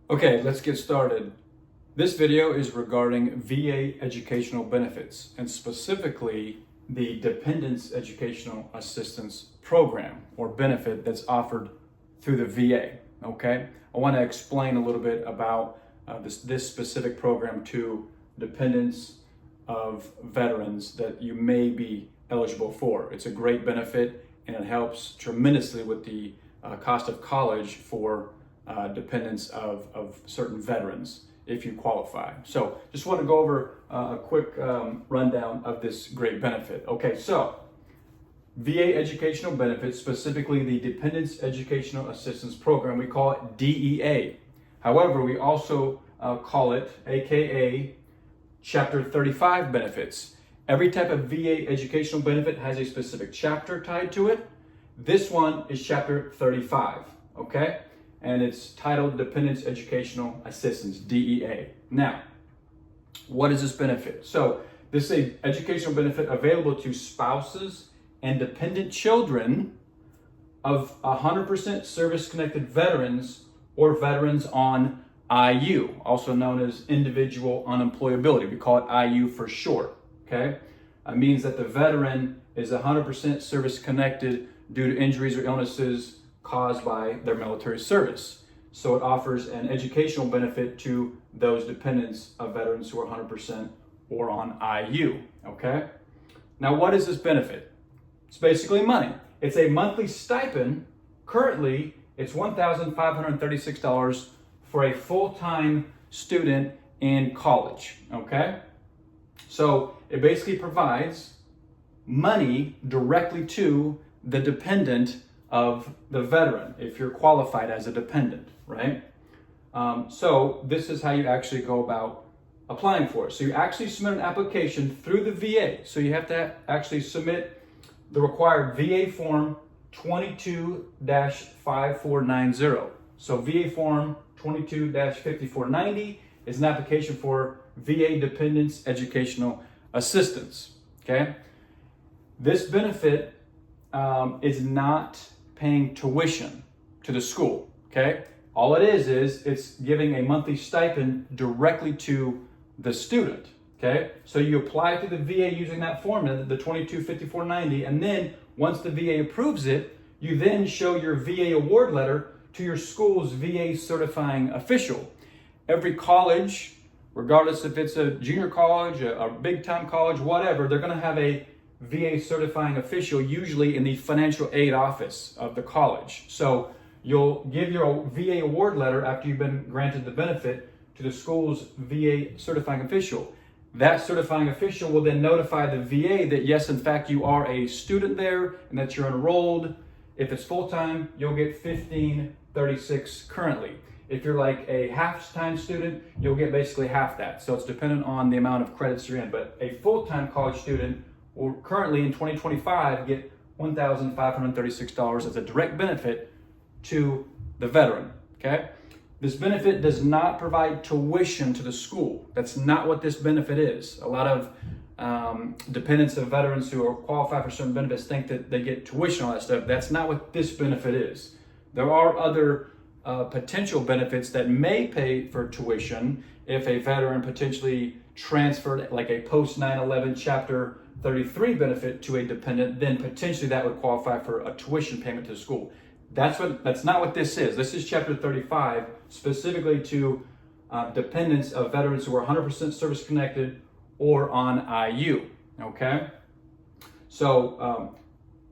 Okay, let's get started. This video is regarding VA educational benefits and specifically the Dependents Educational Assistance Program or benefit that's offered through the VA. Okay, I want to explain a little bit about this specific program to dependents of veterans that you may be eligible for. It's a great benefit and it helps tremendously with the cost of college for dependents of certain veterans if you qualify. So just want to go over a quick rundown of this great benefit. Okay, so VA educational benefits, specifically the Dependents Educational Assistance Program, we call it DEA. However, we also call it AKA Chapter 35 benefits. Every type of VA educational benefit has a specific chapter tied to it. This one is Chapter 35, okay? And it's titled Dependents Educational Assistance, DEA. Now, what is this benefit? So this is an educational benefit available to spouses and dependent children of 100% service-connected veterans or veterans on IU, also known as individual unemployability. We call it IU for short, okay? It means that the veteran is 100% service-connected due to injuries or illnesses caused by their military service. So it offers an educational benefit to those dependents of veterans who are 100% or on IU, okay? Now, what is this benefit? It's basically money. It's a monthly stipend. Currently, it's $1,536 for a full-time student in college, okay? So it basically provides money directly to the dependent of the veteran, if you're qualified as a dependent, right? So this is how you actually go about applying for it. So you actually submit an application through the VA. So you have to actually submit the required VA form 22-5490. So VA form 22-5490 is an application for VA Dependents Educational Assistance, okay? This benefit is not paying tuition to the school, okay? All it is it's giving a monthly stipend directly to the student, okay? So you apply to the VA using that form, the 22-5490, and then once the VA approves it, you then show your VA award letter to your school's VA certifying official. Every college, regardless if it's a junior college, a big-time college, whatever, they're gonna have a VA certifying official, usually in the financial aid office of the college. So you'll give your VA award letter after you've been granted the benefit to the school's VA certifying official. That certifying official will then notify the VA that yes, in fact, you are a student there and that you're enrolled. If it's full-time, you'll get $1536 currently. If you're like a half-time student, you'll get basically half that. So it's dependent on the amount of credits you're in. But a full-time college student will currently in 2025 get $1,536 as a direct benefit to the veteran, okay? This benefit does not provide tuition to the school. That's not what this benefit is. A lot of dependents of veterans who are qualified for certain benefits think that they get tuition and all that stuff. That's not what this benefit is. There are other potential benefits that may pay for tuition if a veteran potentially transferred like a post 9/11 Chapter 33 benefit to a dependent, then potentially that would qualify for a tuition payment to the school. That's not what this is. This is Chapter 35, specifically to dependents of veterans who are 100% service connected or on IU, okay? So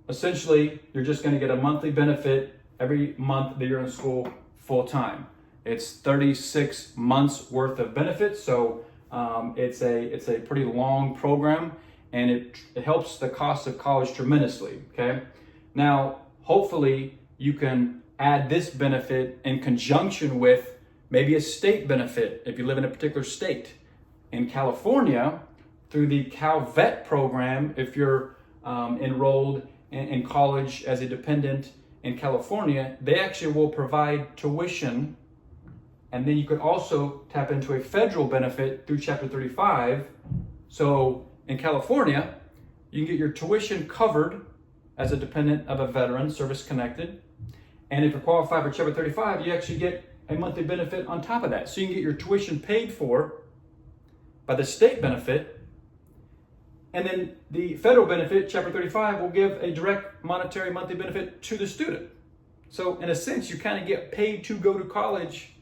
essentially, you're just gonna get a monthly benefit every month that you're in school full time. It's 36 months worth of benefits, so it's a pretty long program, and it helps the cost of college tremendously, okay? Now, hopefully you can add this benefit in conjunction with maybe a state benefit if you live in a particular state. In California, through the CalVet program, if you're enrolled in college as a dependent in California, they actually will provide tuition, and then you could also tap into a federal benefit through Chapter 35. So in California, you can get your tuition covered as a dependent of a veteran, service-connected. And if you're qualified for Chapter 35, you actually get a monthly benefit on top of that. So you can get your tuition paid for by the state benefit, and then the federal benefit, Chapter 35, will give a direct monetary monthly benefit to the student. So in a sense, you kind of get paid to go to college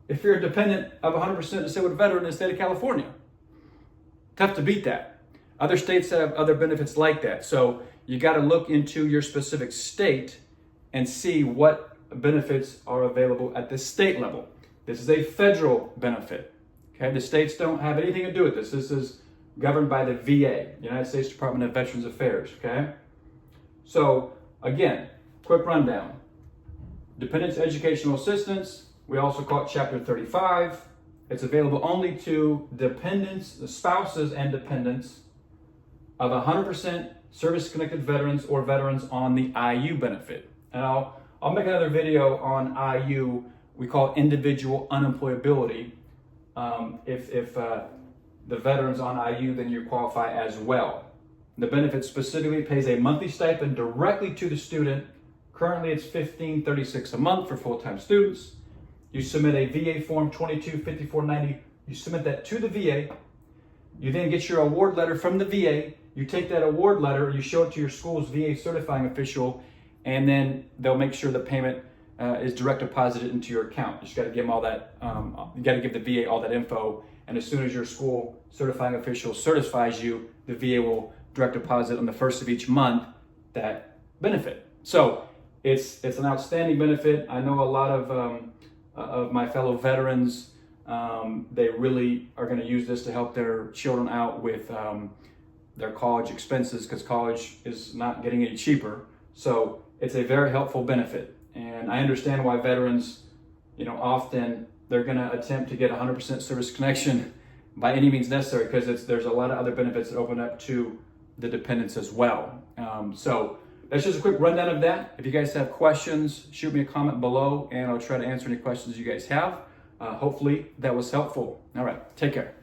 if you're a dependent of 100% disabled veteran in the state of California. Tough to beat that. Other states have other benefits like that. So you got to look into your specific state and see what benefits are available at the state level. This is a federal benefit. Okay, the states don't have anything to do with this. This is governed by the VA, United States Department of Veterans Affairs. Okay, so again, quick rundown. Dependents educational assistance, we also call it Chapter 35. It's available only to dependents, the spouses and dependents of 100% service-connected veterans or veterans on the IU benefit. And I'll make another video on IU. We call it individual unemployability. If the veterans on IU, then you qualify as well. The benefit specifically pays a monthly stipend directly to the student. Currently, it's $15.36 a month for full-time students. You submit a VA form 225490. You submit that to the VA. You then get your award letter from the VA. You take that award letter, you show it to your school's VA certifying official, and then they'll make sure the payment is direct deposited into your account. You just got to give them all that. You got to give the VA all that info, and as soon as your school certifying official certifies you, the VA will direct deposit on the first of each month that benefit. So it's an outstanding benefit. I know a lot of my fellow veterans, they really are going to use this to help their children out with their college expenses, because college is not getting any cheaper. So it's a very helpful benefit. And I understand why veterans, often they're going to attempt to get 100% service connection by any means necessary, because there's a lot of other benefits that open up to the dependents as well. So that's just a quick rundown of that. If you guys have questions, shoot me a comment below and I'll try to answer any questions you guys have. Hopefully that was helpful. All right, take care.